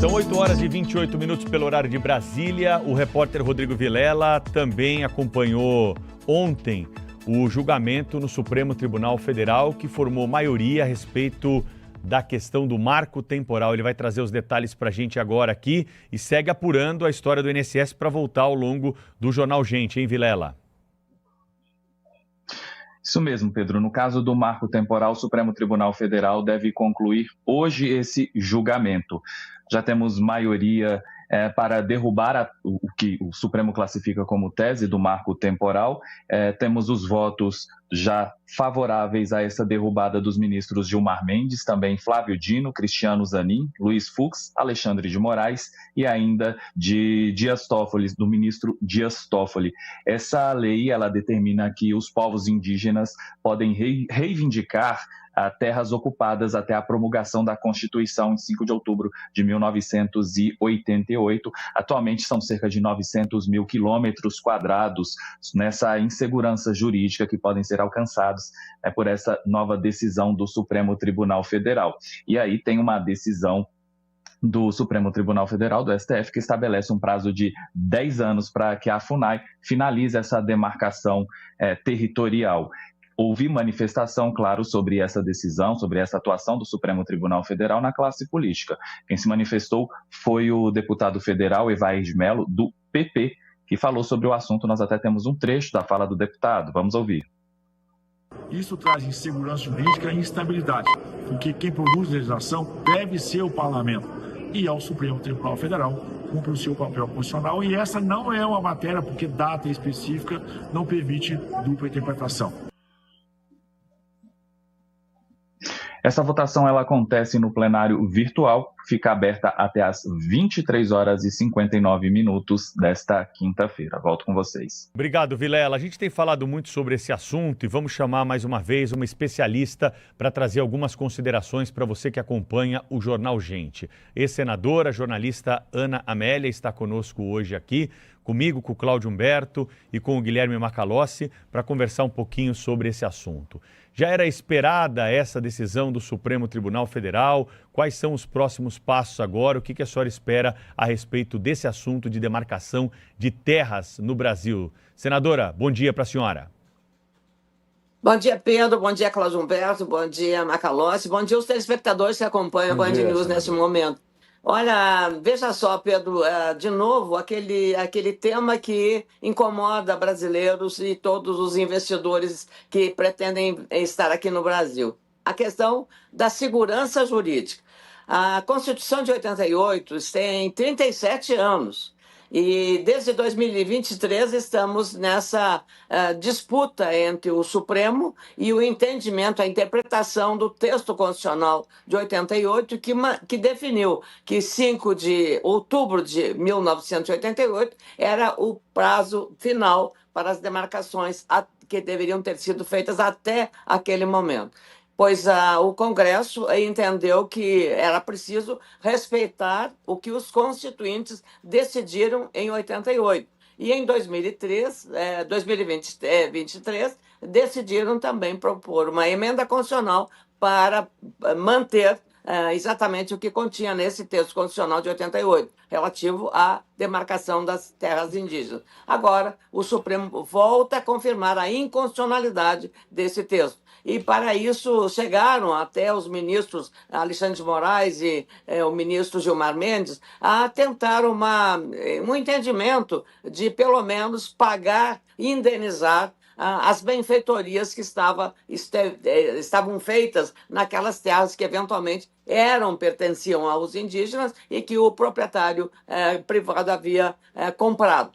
São 8 horas e 28 minutos pelo horário de Brasília. O repórter Rodrigo Vilela também acompanhou ontem o julgamento no Supremo Tribunal Federal, que formou maioria a respeito da questão do marco temporal. Ele vai trazer os detalhes para a gente agora aqui e segue apurando a história do INSS para voltar ao longo do Jornal Gente, hein, Vilela? Isso mesmo, Pedro. No caso do marco temporal, o Supremo Tribunal Federal deve concluir hoje esse julgamento. Já temos maioria para derrubar o que o Supremo classifica como tese do marco temporal. Temos os votos já favoráveis a essa derrubada dos ministros Gilmar Mendes, também Flávio Dino, Cristiano Zanin, Luiz Fux, Alexandre de Moraes e ainda de Dias Toffoli, do ministro Dias Toffoli. Essa lei, ela determina que os povos indígenas podem reivindicar terras ocupadas até a promulgação da Constituição em 5 de outubro de 1988. Atualmente são cerca de 900 mil quilômetros quadrados nessa insegurança jurídica que podem ser alcançados por essa nova decisão do Supremo Tribunal Federal. E aí tem uma decisão do Supremo Tribunal Federal, do STF, que estabelece um prazo de 10 anos para que a FUNAI finalize essa demarcação territorial. Houve manifestação, claro, sobre essa decisão, sobre essa atuação do Supremo Tribunal Federal na classe política. Quem se manifestou foi o deputado federal Evair de Mello, do PP, que falou sobre o assunto. Nós até temos um trecho da fala do deputado. Vamos ouvir. Isso traz insegurança jurídica e instabilidade, porque quem produz legislação deve ser o parlamento. E ao Supremo Tribunal Federal cumpre o seu papel constitucional. E essa não é uma matéria, porque data específica não permite dupla interpretação. Essa votação ela acontece no plenário virtual, fica aberta até às 23 horas e 59 minutos desta quinta-feira. Volto com vocês. Obrigado, Vilela. A gente tem falado muito sobre esse assunto e vamos chamar mais uma vez uma especialista para trazer algumas considerações para você que acompanha o Jornal Gente. Ex-senadora, jornalista Ana Amélia está conosco hoje aqui, comigo, com o Cláudio Humberto e com o Guilherme Macalossi, para conversar um pouquinho sobre esse assunto. Já era esperada essa decisão do Supremo Tribunal Federal? Quais são os próximos passos agora? O que a senhora espera a respeito desse assunto de demarcação de terras no Brasil? Senadora, bom dia para a senhora. Bom dia, Pedro. Bom dia, Cláudio Humberto. Bom dia, Macalossi. Bom dia aos telespectadores que acompanham a Band News nesse momento. Olha, veja só, Pedro, de novo, aquele tema que incomoda brasileiros e todos os investidores que pretendem estar aqui no Brasil. A questão da segurança jurídica. A Constituição de 88 tem 37 anos. E desde 2023 estamos nessa disputa entre o Supremo e o entendimento, a interpretação do texto constitucional de 88, que definiu que 5 de outubro de 1988 era o prazo final para as demarcações que deveriam ter sido feitas até aquele momento. Pois o Congresso entendeu que era preciso respeitar o que os constituintes decidiram em 88. E em 2023, decidiram também propor uma emenda constitucional para manter exatamente o que continha nesse texto constitucional de 88, relativo à demarcação das terras indígenas. Agora, o Supremo volta a confirmar a inconstitucionalidade desse texto. E, para isso, chegaram até os ministros Alexandre de Moraes e o ministro Gilmar Mendes a tentar um entendimento de, pelo menos, pagar, indenizar as benfeitorias que estavam feitas naquelas terras que, eventualmente, pertenciam aos indígenas e que o proprietário privado havia comprado.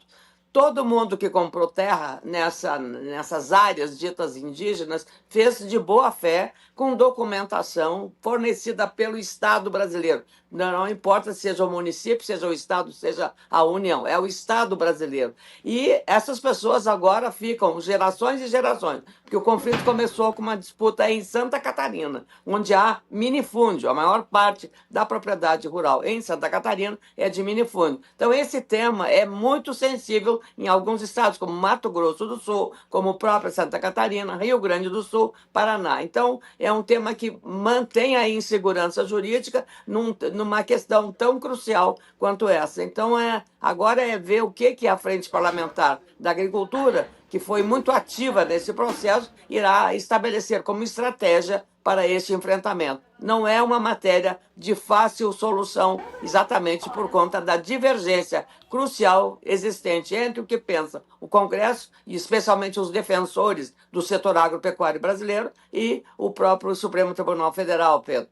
Todo mundo que comprou terra nessas áreas ditas indígenas fez de boa fé, com documentação fornecida pelo Estado brasileiro. Não importa se seja o município, seja o Estado, seja a União, é o Estado brasileiro. E essas pessoas agora ficam gerações e gerações, porque o conflito começou com uma disputa em Santa Catarina, onde há minifúndio. A maior parte da propriedade rural em Santa Catarina é de minifúndio. Então, esse tema é muito sensível em alguns estados, como Mato Grosso do Sul, como própria Santa Catarina, Rio Grande do Sul, Paraná. Então, é um tema que mantém a insegurança jurídica num numa questão tão crucial quanto essa. Então, agora é ver o que a Frente Parlamentar da Agricultura, que foi muito ativa nesse processo, irá estabelecer como estratégia para este enfrentamento. Não é uma matéria de fácil solução, exatamente por conta da divergência crucial existente entre o que pensa o Congresso, e especialmente os defensores do setor agropecuário brasileiro, e o próprio Supremo Tribunal Federal, Pedro.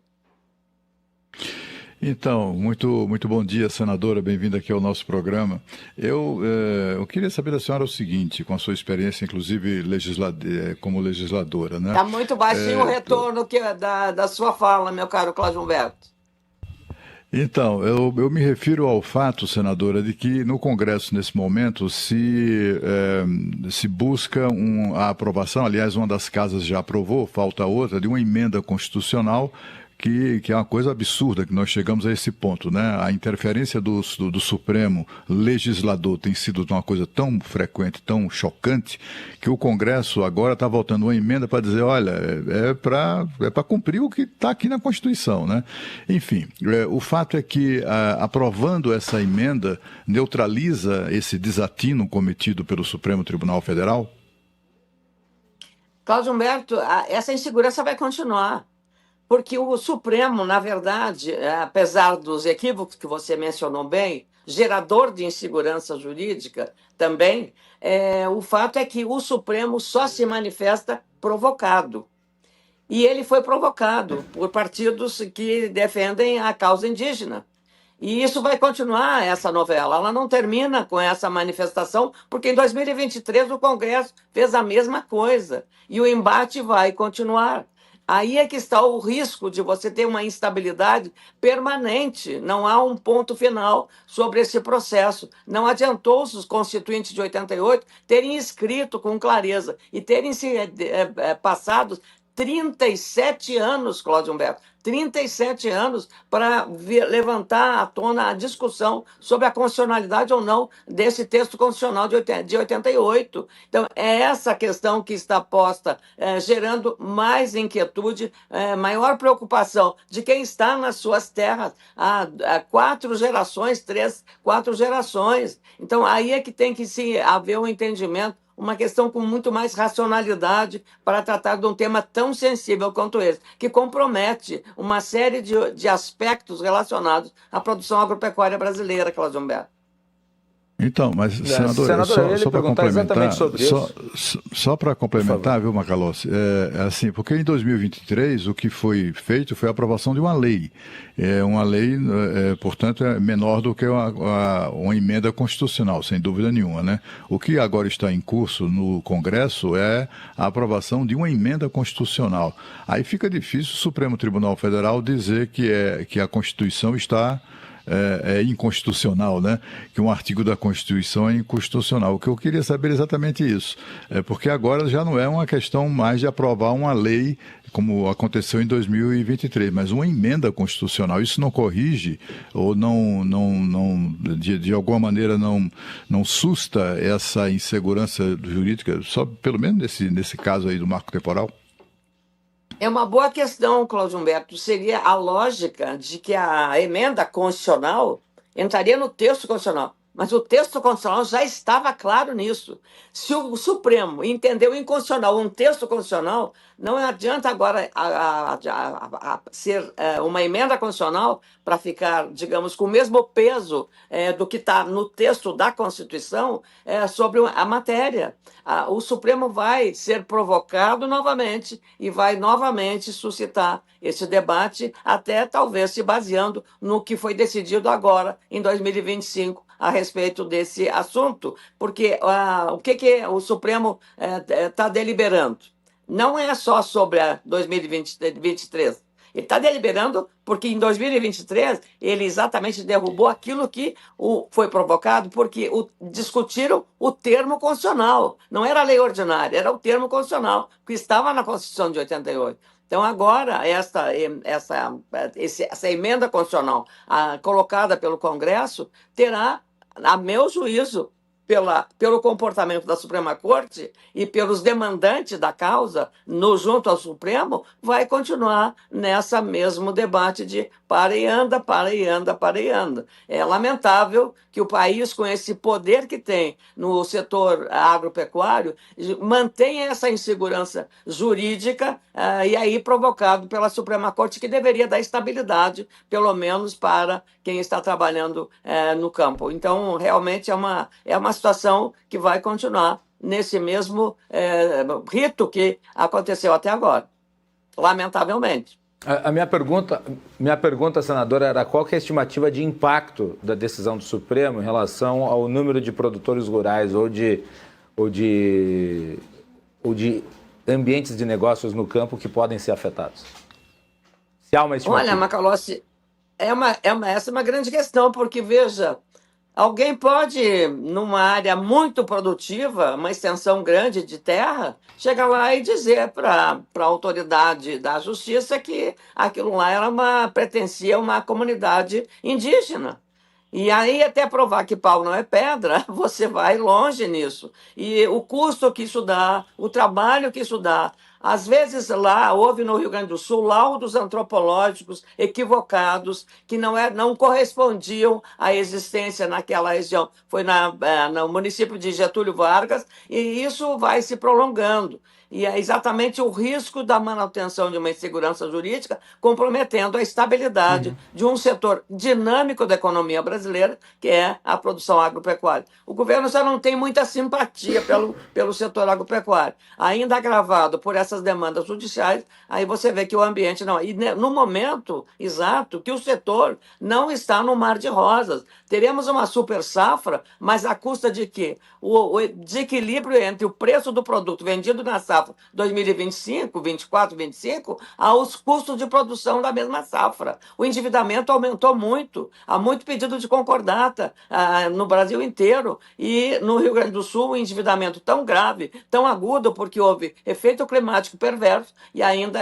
Então, muito bom dia, senadora, bem-vinda aqui ao nosso programa. Eu queria saber da senhora o seguinte, com a sua experiência, inclusive, como legisladora, né? Está muito baixinho o retorno da sua fala, meu caro Cláudio Humberto. Então, eu me refiro ao fato, senadora, de que no Congresso, nesse momento, se busca a aprovação, aliás, uma das casas já aprovou, falta outra, de uma emenda constitucional que é uma coisa absurda que nós chegamos a esse ponto, né? A interferência do Supremo legislador tem sido uma coisa tão frequente, tão chocante, que o Congresso agora está voltando uma emenda para dizer, olha, é para cumprir o que está aqui na Constituição, né? Enfim, o fato é que aprovando essa emenda neutraliza esse desatino cometido pelo Supremo Tribunal Federal? Cláudio Humberto, essa insegurança vai continuar. Porque o Supremo, na verdade, apesar dos equívocos que você mencionou bem, gerador de insegurança jurídica também, o fato é que o Supremo só se manifesta provocado. E ele foi provocado por partidos que defendem a causa indígena. E isso vai continuar, essa novela. Ela não termina com essa manifestação, porque em 2023 o Congresso fez a mesma coisa. E o embate vai continuar. Aí é que está o risco de você ter uma instabilidade permanente. Não há um ponto final sobre esse processo. Não adiantou os constituintes de 88 terem escrito com clareza e terem se passado 37 anos, Cláudio Humberto, 37 anos para levantar à tona a discussão sobre a constitucionalidade ou não desse texto constitucional de 88. Então, é essa questão que está posta, gerando mais inquietude, maior preocupação de quem está nas suas terras há 4 gerações, 4 gerações. Então, aí é que tem que haver um entendimento, uma questão com muito mais racionalidade para tratar de um tema tão sensível quanto esse, que compromete uma série de aspectos relacionados à produção agropecuária brasileira, Cláudio Humberto. Então, mas, senador, só para complementar, só para complementar, viu, Macalossi, assim, porque em 2023 o que foi feito foi a aprovação de uma lei. Uma lei, portanto, é menor do que uma emenda constitucional, sem dúvida nenhuma, né? O que agora está em curso no Congresso é a aprovação de uma emenda constitucional. Aí fica difícil o Supremo Tribunal Federal dizer que a Constituição está inconstitucional, né? Que um artigo da Constituição é inconstitucional. O que eu queria saber é exatamente isso. Porque agora já não é uma questão mais de aprovar uma lei, como aconteceu em 2023, mas uma emenda constitucional. Isso não corrige ou de alguma maneira não susta essa insegurança jurídica, só pelo menos nesse caso aí do marco temporal? É uma boa questão, Cláudio Humberto. Seria a lógica de que a emenda constitucional entraria no texto constitucional. Mas o texto constitucional já estava claro nisso. Se o Supremo entendeu inconstitucional um texto constitucional, não adianta agora ser uma emenda constitucional para ficar, digamos, com o mesmo peso do que está no texto da Constituição sobre a matéria. O Supremo vai ser provocado novamente e vai novamente suscitar esse debate, até talvez se baseando no que foi decidido agora, em 2025, a respeito desse assunto, porque o que o Supremo está deliberando? Não é só sobre a 2023. Ele está deliberando porque em 2023 ele exatamente derrubou aquilo que foi provocado, porque discutiram o termo constitucional. Não era a lei ordinária, era o termo constitucional, que estava na Constituição de 88. Então, agora, essa emenda constitucional colocada pelo Congresso terá, a meu juízo, pelo comportamento da Suprema Corte e pelos demandantes da causa junto ao Supremo, vai continuar nessa mesmo debate de para e anda, para e anda, para e anda. É lamentável que o país, com esse poder que tem no setor agropecuário, mantenha essa insegurança jurídica e aí provocado pela Suprema Corte, que deveria dar estabilidade, pelo menos para quem está trabalhando no campo. Então, realmente é uma situação que vai continuar nesse mesmo rito que aconteceu até agora, lamentavelmente. A minha pergunta, senadora, era qual que é a estimativa de impacto da decisão do Supremo em relação ao número de produtores rurais ou de ambientes de negócios no campo que podem ser afetados? Se há uma estimativa. Olha, Macalossi, essa é uma grande questão, porque, veja, alguém pode, numa área muito produtiva, uma extensão grande de terra, chegar lá e dizer para a autoridade da justiça que aquilo lá pertencia a uma comunidade indígena. E aí, até provar que pau não é pedra, você vai longe nisso. E o custo que isso dá, o trabalho que isso dá. Às vezes lá, houve no Rio Grande do Sul laudos antropológicos equivocados que não correspondiam à existência naquela região. Foi no município de Getúlio Vargas, e isso vai se prolongando. E é exatamente o risco da manutenção de uma insegurança jurídica comprometendo a estabilidade de um setor dinâmico da economia brasileira, que é a produção agropecuária. O governo já não tem muita simpatia pelo setor agropecuário, ainda agravado por essas demandas judiciais. Aí você vê que o ambiente não... E no momento exato que o setor não está no mar de rosas. Teremos uma super safra, mas à custa de quê? O desequilíbrio entre o preço do produto vendido na safra 2025, 24, 25, aos custos de produção da mesma safra. O endividamento aumentou muito, há muito pedido de concordata no Brasil inteiro, e no Rio Grande do Sul o endividamento tão grave, tão agudo, porque houve efeito climático perverso e ainda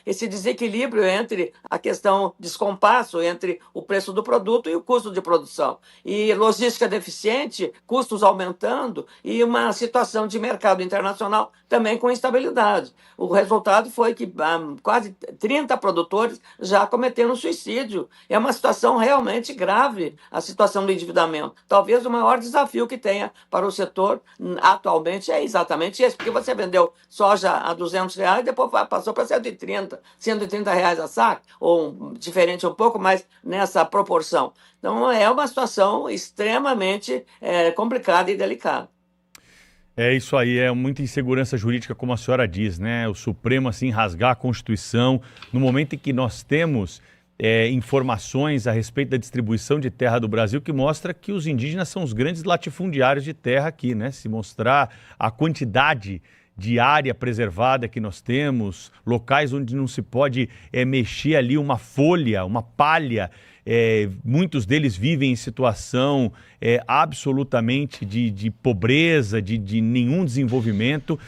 esse desequilíbrio entre a questão descompasso entre o preço do produto e o custo de produção. E logística deficiente, custos aumentando e uma situação de mercado internacional também com instabilidade. O resultado foi que quase 30 produtores já cometeram suicídio. É uma situação realmente grave, a situação do endividamento. Talvez o maior desafio que tenha para o setor atualmente é exatamente esse, porque você vendeu soja a R$200 e depois passou para 130, R$130 a saco, ou diferente um pouco, mas nessa proporção. Então é uma situação extremamente complicada e delicada. É isso aí, é muita insegurança jurídica, como a senhora diz, né? O Supremo, assim, rasgar a Constituição, no momento em que nós temos informações a respeito da distribuição de terra do Brasil, que mostra que os indígenas são os grandes latifundiários de terra aqui, né? Se mostrar a quantidade de área preservada que nós temos, locais onde não se pode mexer ali uma folha, uma palha. Muitos deles vivem em situação absolutamente de pobreza, de nenhum desenvolvimento,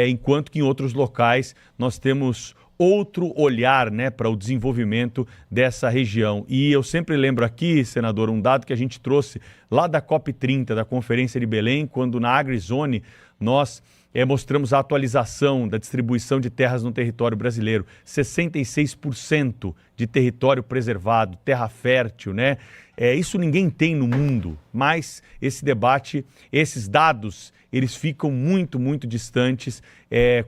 enquanto que em outros locais nós temos outro olhar, né, para o desenvolvimento dessa região. E eu sempre lembro aqui, senador, um dado que a gente trouxe lá da COP30, da Conferência de Belém, quando na AgriZone nós mostramos a atualização da distribuição de terras no território brasileiro. 66% de território preservado, terra fértil, né? Isso ninguém tem no mundo, mas esse debate, esses dados, eles ficam muito, muito distantes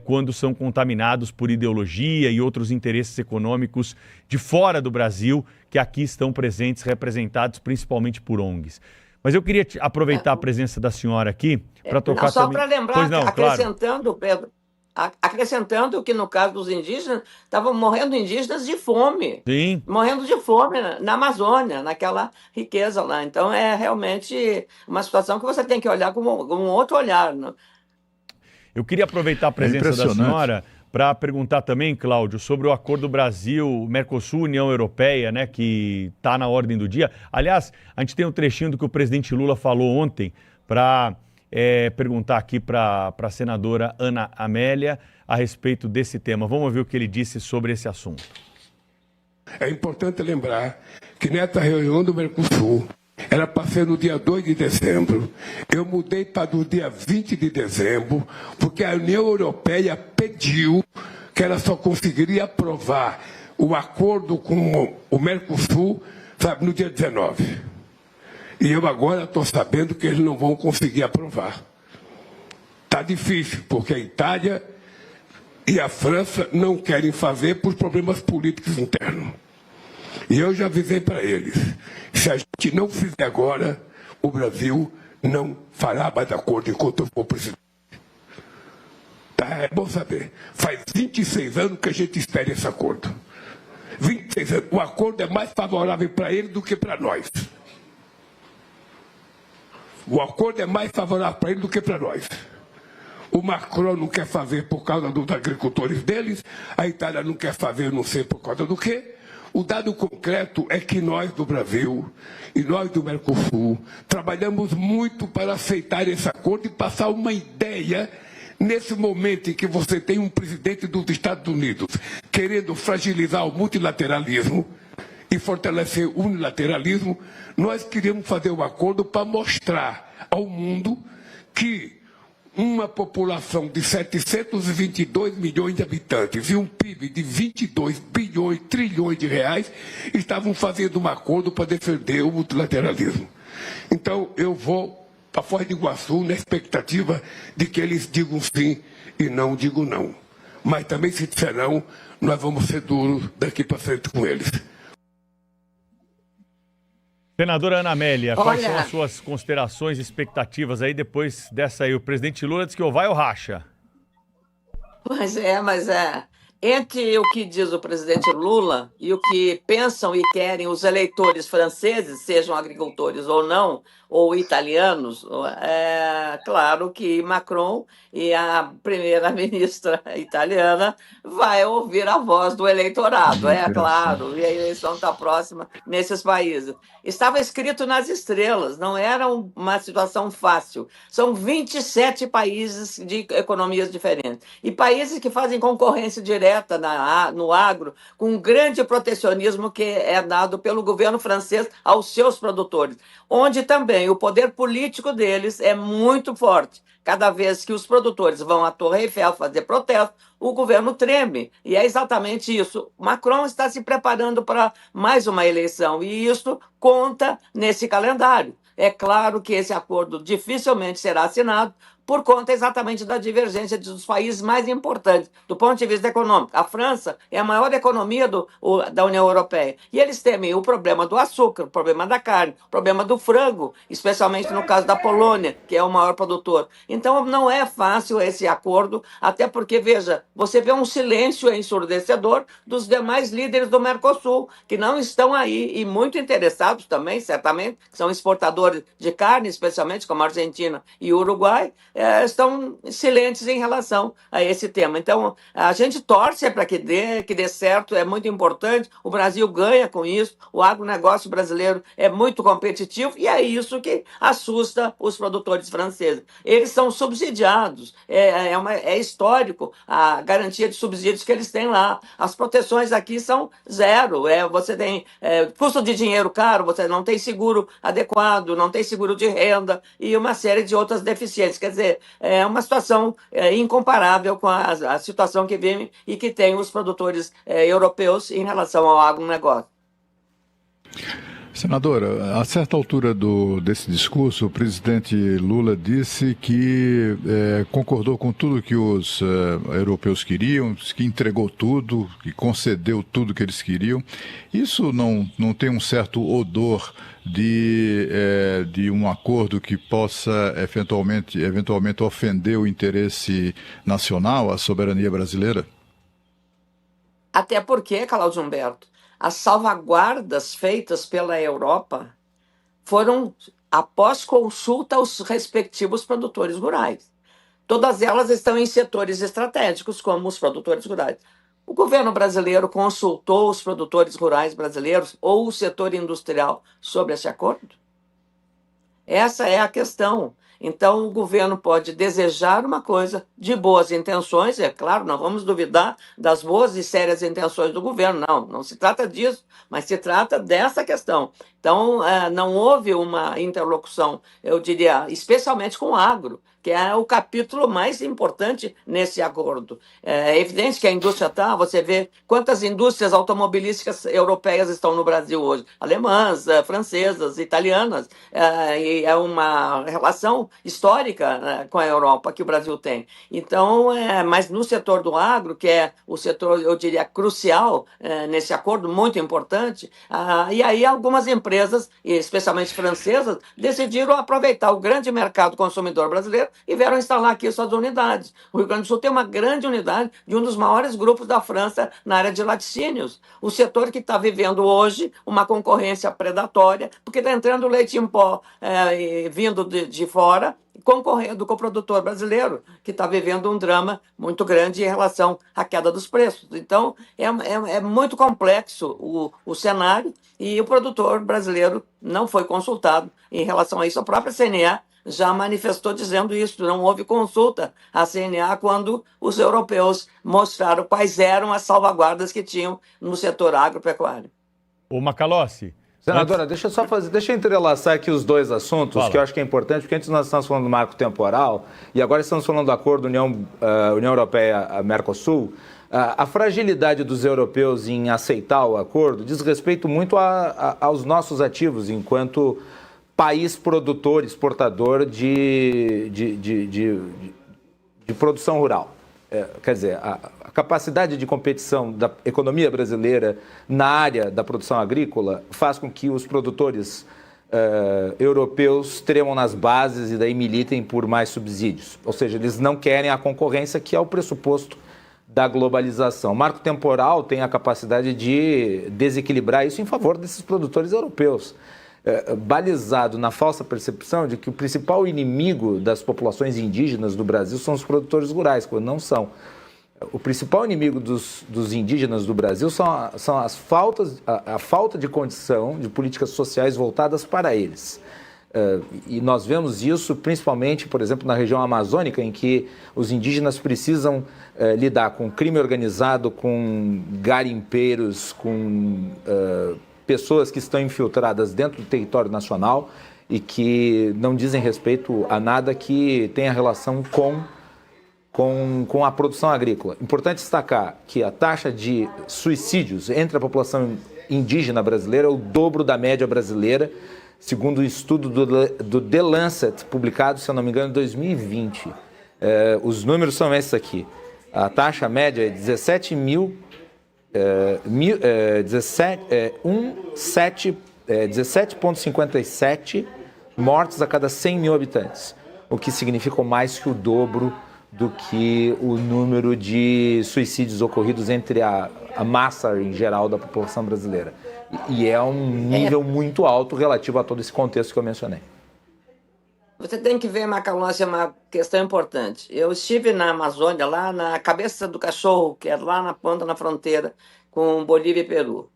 quando são contaminados por ideologia e outros interesses econômicos de fora do Brasil, que aqui estão presentes, representados principalmente por ONGs. Mas eu queria aproveitar a presença da senhora aqui para tocar só também... para lembrar, acrescentando, Pedro, acrescentando que no caso dos indígenas, estavam morrendo indígenas de fome. Sim. Morrendo de fome na Amazônia, naquela riqueza lá. Então é realmente uma situação que você tem que olhar com um outro olhar, né? Eu queria aproveitar a presença da senhora para perguntar também, Cláudio, sobre o acordo Brasil-Mercosul-União Europeia, né, que está na ordem do dia. Aliás, a gente tem um trechinho do que o presidente Lula falou ontem para perguntar aqui para a senadora Ana Amélia a respeito desse tema. Vamos ouvir o que ele disse sobre esse assunto. É importante lembrar que nesta reunião do Mercosul, Era para ser no dia 2 de dezembro. Eu mudei para o dia 20 de dezembro, porque a União Europeia pediu que ela só conseguiria aprovar o acordo com o Mercosul, sabe, no dia 19. E eu agora estou sabendo que eles não vão conseguir aprovar. Está difícil, porque a Itália e a França não querem fazer por problemas políticos internos. E eu já avisei para eles, se a gente não fizer agora, o Brasil não fará mais acordo enquanto eu for presidente. Tá, é bom saber. Faz 26 anos que a gente espera esse acordo. 26 anos. O acordo é mais favorável para ele do que para nós. O acordo é mais favorável para ele do que para nós. O Macron não quer fazer por causa dos agricultores deles, a Itália não quer fazer não sei por causa do quê. O dado concreto é que nós do Brasil e nós do Mercosul trabalhamos muito para aceitar esse acordo e passar uma ideia nesse momento em que você tem um presidente dos Estados Unidos querendo fragilizar o multilateralismo e fortalecer o unilateralismo. Nós queríamos fazer um acordo para mostrar ao mundo que uma população de 722 milhões de habitantes e um PIB de 22 trilhões de reais estavam fazendo um acordo para defender o multilateralismo. Então, eu vou para Foz do Iguaçu na expectativa de que eles digam sim e não digam não. Mas também, se disser não, nós vamos ser duros daqui para frente com eles. Senadora Ana Amélia, quais são as suas considerações e expectativas aí depois dessa aí? O presidente Lula disse que ou vai ou racha. Mas é. Entre o que diz o presidente Lula e o que pensam e querem os eleitores franceses, sejam agricultores ou não, ou italianos, é claro que Macron e a primeira-ministra italiana vai ouvir a voz do eleitorado, é claro, e a eleição está próxima nesses países. Estava escrito nas estrelas, não era uma situação fácil. São 27 países de economias diferentes e países que fazem concorrência direta no agro, com um grande protecionismo que é dado pelo governo francês aos seus produtores, onde também o poder político deles é muito forte. Cada vez que os produtores vão à Torre Eiffel fazer protesto, o governo treme. E é exatamente isso. Macron está se preparando para mais uma eleição e isso conta nesse calendário. É claro que esse acordo dificilmente será assinado por conta exatamente da divergência dos países mais importantes do ponto de vista econômico. A França é a maior economia da União Europeia e eles temem o problema do açúcar, o problema da carne, o problema do frango, especialmente no caso da Polônia, que é o maior produtor. Então não é fácil esse acordo, até porque, veja, você vê um silêncio ensurdecedor dos demais líderes do Mercosul, que não estão aí e muito interessados também, certamente, que são exportadores de carne, especialmente como a Argentina e o Uruguai, estão silentes em relação a esse tema. Então, a gente torce para que dê certo, é muito importante, o Brasil ganha com isso, o agronegócio brasileiro é muito competitivo e é isso que assusta os produtores franceses. Eles são subsidiados, é histórico a garantia de subsídios que eles têm lá. As proteções aqui são zero, você tem custo de dinheiro caro, você não tem seguro adequado, não tem seguro de renda e uma série de outras deficiências. Quer dizer, é uma situação incomparável com a situação que vivem e que tem os produtores europeus em relação ao agronegócio. Senadora, a certa altura desse discurso, o presidente Lula disse que concordou com tudo que os europeus queriam, que entregou tudo, que concedeu tudo que eles queriam. Isso não tem um certo odor de um acordo que possa eventualmente ofender o interesse nacional, a soberania brasileira? Até porque, Cláudio Humberto, as salvaguardas feitas pela Europa foram após consulta aos respectivos produtores rurais. Todas elas estão em setores estratégicos, como os produtores rurais. O governo brasileiro consultou os produtores rurais brasileiros ou o setor industrial sobre esse acordo? Essa é a questão. Então, o governo pode desejar uma coisa de boas intenções, é claro, não vamos duvidar das boas e sérias intenções do governo, não se trata disso, mas se trata dessa questão. Então, não houve uma interlocução, eu diria, especialmente com o agro, que é o capítulo mais importante nesse acordo. É evidente que a indústria está, você vê quantas indústrias automobilísticas europeias estão no Brasil hoje, alemãs, francesas, italianas, e é uma relação histórica com a Europa que o Brasil tem. Então, mas no setor do agro, que é o setor, eu diria, crucial nesse acordo, muito importante, e aí algumas empresas, especialmente francesas, decidiram aproveitar o grande mercado consumidor brasileiro e vieram instalar aqui suas unidades. O Rio Grande do Sul tem uma grande unidade de um dos maiores grupos da França na área de laticínios. O setor que está vivendo hoje uma concorrência predatória, porque está entrando leite em pó vindo de fora, concorrendo com o produtor brasileiro, que está vivendo um drama muito grande em relação à queda dos preços. Então, é muito complexo o cenário e o produtor brasileiro não foi consultado em relação a isso. A própria CNA já manifestou dizendo isso, não houve consulta à CNA quando os europeus mostraram quais eram as salvaguardas que tinham no setor agropecuário. Ô Macalossi. Senadora, deixa eu entrelaçar aqui os dois assuntos. Fala. Que eu acho que é importante, porque antes nós estamos falando do marco temporal e agora estamos falando do acordo União Europeia-Mercosul. A fragilidade dos europeus em aceitar o acordo diz respeito muito aos nossos ativos enquanto país produtor, exportador de produção rural. Quer dizer, a capacidade de competição da economia brasileira na área da produção agrícola faz com que os produtores europeus tremam nas bases e daí militem por mais subsídios. Ou seja, eles não querem a concorrência, que é o pressuposto da globalização. O marco temporal tem a capacidade de desequilibrar isso em favor desses produtores europeus. Balizado na falsa percepção de que o principal inimigo das populações indígenas do Brasil são os produtores rurais, quando não são. O principal inimigo dos indígenas do Brasil são a falta de condição de políticas sociais voltadas para eles. E nós vemos isso principalmente, por exemplo, na região amazônica, em que os indígenas precisam lidar com crime organizado, com garimpeiros, com pessoas que estão infiltradas dentro do território nacional e que não dizem respeito a nada que tenha relação com a produção agrícola. Importante destacar que a taxa de suicídios entre a população indígena brasileira é o dobro da média brasileira, segundo o estudo do The Lancet, publicado, se eu não me engano, em 2020. Os números são esses aqui. A taxa média é 17,57 mortes a cada 100 mil habitantes, o que significa mais que o dobro do que o número de suicídios ocorridos entre a massa em geral da população brasileira. E é um nível muito alto relativo a todo esse contexto que eu mencionei. Você tem que ver, Macalossi, é uma questão importante. Eu estive na Amazônia, lá na Cabeça do Cachorro, que é lá na ponta, na fronteira com Bolívia e Peru.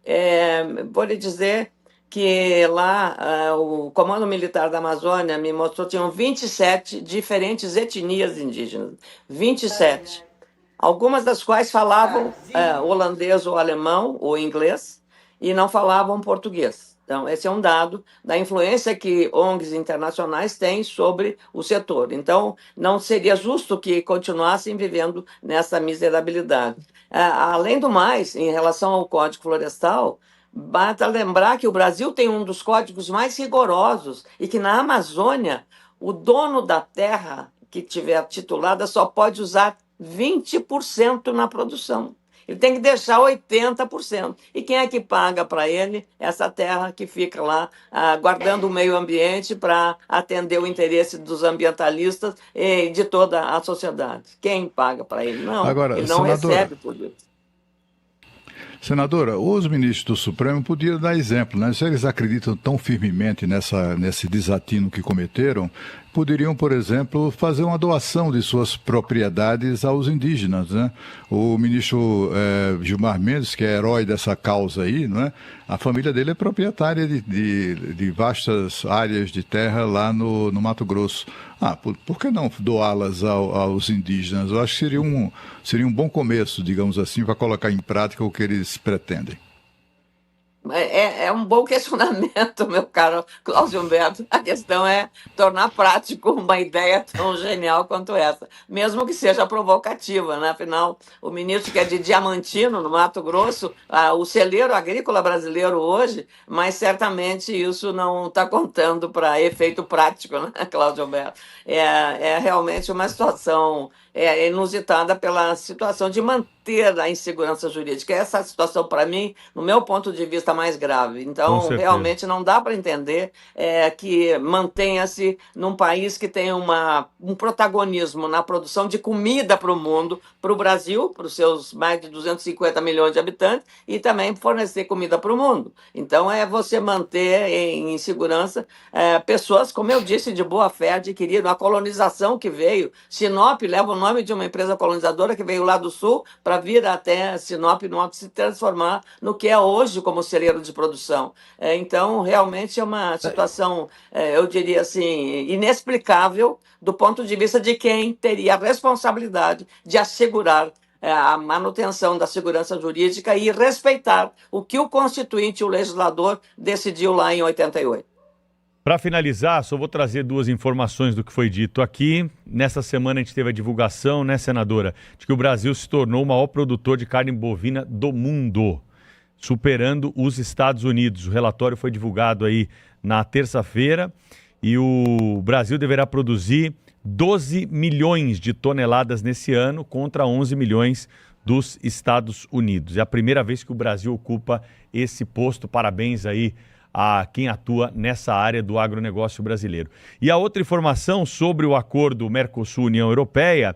Vou lhe dizer que lá o Comando Militar da Amazônia me mostrou que tinham 27 diferentes etnias indígenas. 27. Algumas das quais falavam holandês ou alemão ou inglês e não falavam português. Então, esse é um dado da influência que ONGs internacionais têm sobre o setor. Então, não seria justo que continuassem vivendo nessa miserabilidade. Além do mais, em relação ao Código Florestal, basta lembrar que o Brasil tem um dos códigos mais rigorosos e que na Amazônia, o dono da terra que tiver titulada só pode usar 20% na produção. Ele tem que deixar 80%. E quem é que paga para ele essa terra que fica lá guardando o meio ambiente para atender o interesse dos ambientalistas e de toda a sociedade? Quem paga para ele? Não, agora, ele não recebe por isso. Senadora, os ministros do Supremo podiam dar exemplo, né? Se eles acreditam tão firmemente nesse desatino que cometeram, poderiam, por exemplo, fazer uma doação de suas propriedades aos indígenas, né? O ministro Gilmar Mendes, que é herói dessa causa aí, não é? A família dele é proprietária de vastas áreas de terra lá no Mato Grosso. Por que não doá-las aos indígenas? Eu acho que seria um bom começo, digamos assim, para colocar em prática o que eles pretendem. É um bom questionamento, meu caro Cláudio Humberto. A questão é tornar prático uma ideia tão genial quanto essa, mesmo que seja provocativa, né? Afinal, o ministro que é de Diamantino, no Mato Grosso, o celeiro agrícola brasileiro hoje, mas certamente isso não está contando para efeito prático, né, Cláudio Humberto? É realmente uma situação inusitada pela situação de manter a insegurança jurídica. Essa situação, para mim, no meu ponto de vista, mais grave. Então, realmente não dá para entender que mantenha-se num país que tem um protagonismo na produção de comida para o mundo, para o Brasil, para os seus mais de 250 milhões de habitantes, e também fornecer comida para o mundo. Então, você manter em segurança pessoas, como eu disse, de boa fé, adquiriram a colonização que veio. Sinop leva o nome de uma empresa colonizadora que veio lá do sul para vir até Sinop e se transformar no que é hoje como celeiro de produção. Então, realmente é uma situação, eu diria assim, inexplicável do ponto de vista de quem teria a responsabilidade de assegurar a manutenção da segurança jurídica e respeitar o que o Constituinte, o legislador, decidiu lá em 88. Para finalizar, só vou trazer duas informações do que foi dito aqui. Nessa semana a gente teve a divulgação, né, senadora, de que o Brasil se tornou o maior produtor de carne bovina do mundo, superando os Estados Unidos. O relatório foi divulgado aí na terça-feira e o Brasil deverá produzir 12 milhões de toneladas nesse ano contra 11 milhões dos Estados Unidos. É a primeira vez que o Brasil ocupa esse posto. Parabéns aí a quem atua nessa área do agronegócio brasileiro. E a outra informação sobre o acordo Mercosul-União Europeia,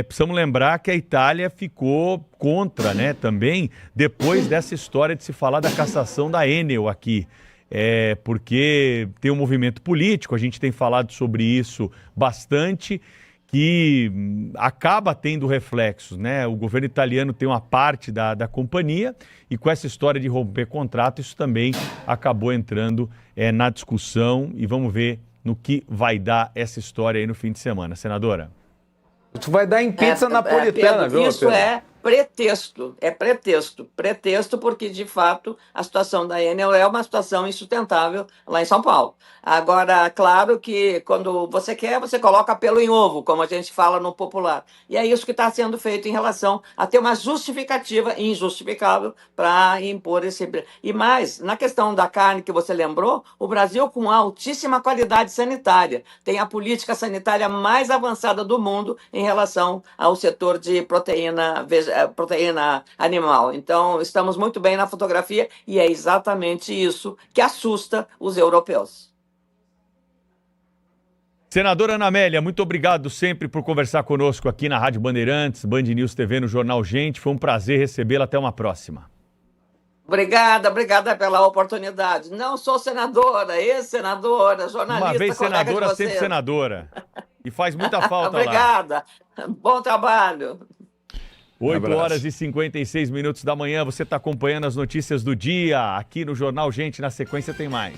precisamos lembrar que a Itália ficou contra, né, também, depois dessa história de se falar da cassação da Enel aqui. Porque tem um movimento político, a gente tem falado sobre isso bastante, que acaba tendo reflexos, né? O governo italiano tem uma parte da companhia e com essa história de romper contrato, isso também acabou entrando na discussão e vamos ver no que vai dar essa história aí no fim de semana. Senadora? Tu vai dar em pizza napolitana, Pedro, viu, isso Pedro? Pretexto porque, de fato, a situação da Enel é uma situação insustentável lá em São Paulo. Agora, claro que quando você quer, você coloca pelo em ovo, como a gente fala no popular. E é isso que está sendo feito em relação a ter uma justificativa injustificável para impor esse... E mais, na questão da carne que você lembrou, o Brasil com altíssima qualidade sanitária, tem a política sanitária mais avançada do mundo em relação ao setor de proteína animal. Então, estamos muito bem na fotografia e é exatamente isso que assusta os europeus. Senadora Ana Amélia, muito obrigado sempre por conversar conosco aqui na Rádio Bandeirantes, Band News TV, no Jornal Gente. Foi um prazer recebê-la. Até uma próxima. Obrigada pela oportunidade. Não sou senadora, ex-senadora, jornalista. Uma vez senadora, sempre senadora. E faz muita falta Obrigada. Lá. Bom trabalho. 8h56 da manhã, você está acompanhando as notícias do dia aqui no Jornal Gente. Na sequência tem mais.